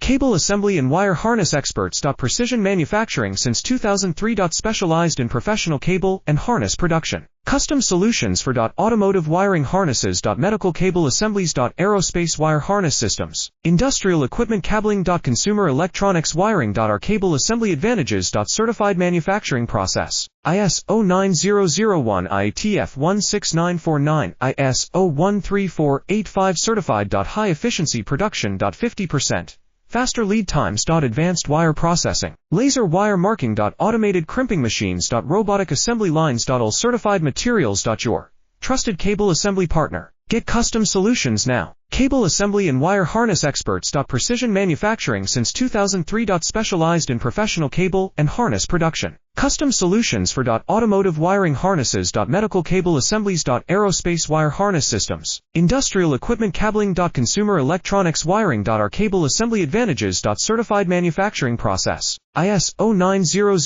Cable assembly and wire harness experts. Precision manufacturing since 2003. Specialized in professional cable and harness production. Custom solutions for automotive wiring harnesses. Medical cable assemblies. Aerospace wire harness systems. Industrial equipment cabling. Consumer electronics wiring. Our cable assembly advantages. Certified manufacturing process. ISO 9001 IATF 16949, ISO 13485 certified. High efficiency production. 50%. Faster lead times. Advanced wire processing. Laser wire marking. Automated crimping machines. Robotic assembly lines. All certified materials. Your trusted cable assembly partner. Get custom solutions now. Cable assembly and wire harness experts. Precision manufacturing since 2003. Specialized in professional cable and harness production. Custom solutions for automotive wiring harnesses. Medical cable assemblies. Aerospace wire harness systems. Industrial equipment cabling. Consumer electronics wiring. Our cable assembly advantages. Certified manufacturing process. ISO 9001